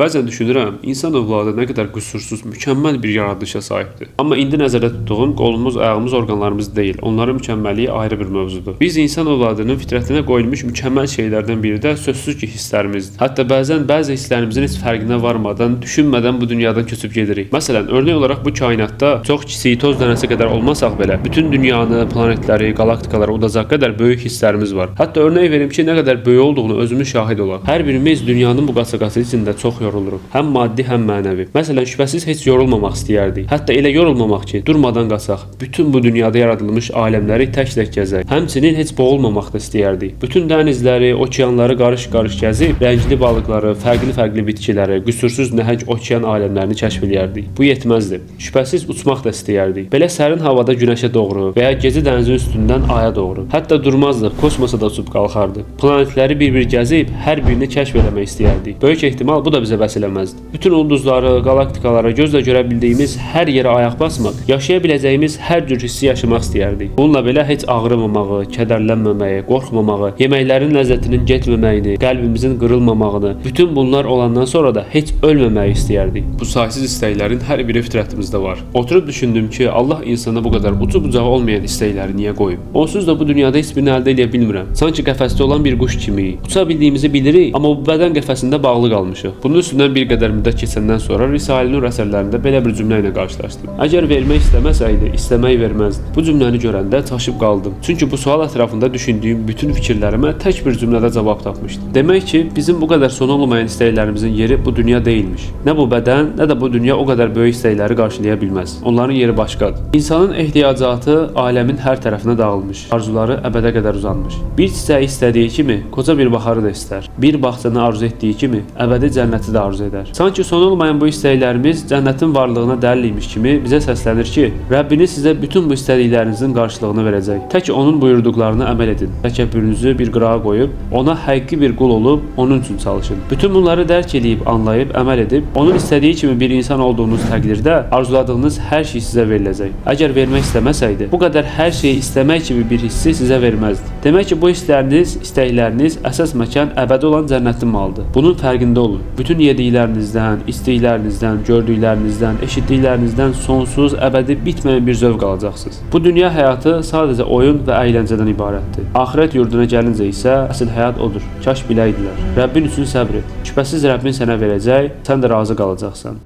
Bəzən düşünürəm, insan övladı nə qədər qüsursuz, mükəmməl bir yaradışa sahibdir. Amma indi nəzərdə tutduğum qolumuz, ayağımız, orqanlarımız deyil. Onların mükəmməlliyi ayrı bir mövzudur. Biz insan övladının fitrətinə qoyulmuş mükəmməl şeylərdən biri də sözsüz ki, hisslərimizdir. Hətta bəzən bəzi hisslərimizin heç fərqinə varmadan, düşünmədən bu dünyadan köçüb gedirik. Məsələn, örnək olaraq bu kainatda çox kiçik toz dənəsi qədər olmasaq belə, bütün dünyanı, planetləri, qalaktikaları udacaq qədər böyük hisslərimiz var. Hətta örnək verim ki, nə qədər böyük olduğunu özümüz şahid olaq. Hər birimiz dünyanın bu qaçaqası içində çox yoruluruq. Həm maddi, həm mənəvi. Məsələn, şübhəsiz heç yorulmamaq istəyərdik. Hətta elə yorulmamaq ki, durmadan qaçaq. Bütün bu dünyada yaradılmış aləmləri tək-tək gəzək. Həmçinin heç boğulmamaq da istəyərdik. Bütün dənizləri, okeanları qarış-qarış gəzib, rəngli balıqları, fərqli-fərqli bitkiləri, qüsursuz nəhəng okean aləmlərini kəşf edərdik. Bu yetməzdi. Şübhəsiz uçmaq da istəyərdik. Belə sərin havada günəşə doğru və ya gecə dənizin üstündən aya doğru. Hətta durmazdıq, kosmosa da uçub qalxardıq. Planetləri bir-bir gəzib, hər birini kəşf etmək istəyərdik. Böyük ehtimal bu da bizə bəs eləməzdi. Bütün ulduzları, qalaktikalara gözlə görə bildiyimiz hər yerə ayaq basmaq, yaşaya biləcəyimiz hər cür hissi yaşamaq istəyərdik. Bununla belə heç ağrımamağı, kədərlənməməyi, qorxmamağı, yeməklərin ləzzətinin getməməyini, qəlbimizin qırılmamağını, bütün bunlar olandan sonra da heç ölməməyi istəyərdik. Bu saysız istəklərin hər biri fitrətimizdə var. Oturub düşündüm ki, Allah insana bu qədər ucu-bucağı olmayan istəkləri niyə qoyub? Onsuz da bu dünyada heç birini əldə edə bilmirəm. Sanki qəfəsdə olan bir quş kimi. Uça bildiyimizi bilirik, amma bu bədən qəfəsində bağlı qalmışıq. Bunun üstündən bir qədər müddət keçəndən sonra Risale-i Nur əsərlərində belə bir cümlə ilə qarşılaşdım. Əgər vermək istəməsəydi, istəmək verməzdi. Bu cümləni görəndə çaşıb qaldım. Çünki bu sual ətrafında düşündüyüm bütün fikirlərimə tək bir cümlədə cavab tapmışdım. Demək ki, bizim bu qədər sonu olmayan istəklərimizin yeri bu dünya deyilmiş. Nə bu bədən, nə də bu dünya o qədər böyük istəkləri qarşılaya bilməz. Onların yeri başqadır. İnsanın ehtiyacatı aləmin hər tərəfinə dağılmış, arzuları əbədə qədər uzanmış. Bir çiçəyi istədiyi kimi, qoca bir baharı da istər. Bir bağçanı arzu etdiyi kimi, əbədi cənnəti də arzu edər. Sanki sonu olmayan bu istəklərimiz cənnətin varlığına dəlil imiş kimi bizə səslənir ki, Rəbbiniz sizə bütün bu istədiklərinizin qarşılığını verəcək. Tək onun buyurduqlarına əməl edin. Təkəbbürünüzü bir qırağa qoyub, ona həqiqi bir qul olub, onun üçün çalışın. Bütün bunları dərk edib, anlayıb, əməl edib, onun istədiyi kimi bir insan olduğunuz təqdirdə arzuladığınız hər şey sizə veriləcək. Əgər vermək istəməsəydi, bu qədər hər şeyi istəmək kimi bir hissi sizə verməzdi. Demək ki, bu hissləriniz, istəkləriniz əsas məkan əbədi olan cənnətin malıdır. Bunun fərqində olun. Bütün yediklərinizdən, içdiklərinizdən, gördüklərinizdən, eşitdiklərinizdən sonsuz, əbədi bitməyən bir zövq alacaqsınız. Bu dünya həyatı sadəcə oyun və əyləncədən ibarətdir. Axirət yurduna gəlincə isə əsl həyat odur. Kaş biləydilər. Rəbbin üçün səbr et. Şübhəsiz Rəbbin sənə verəcək, sən də razı qalacaqsan.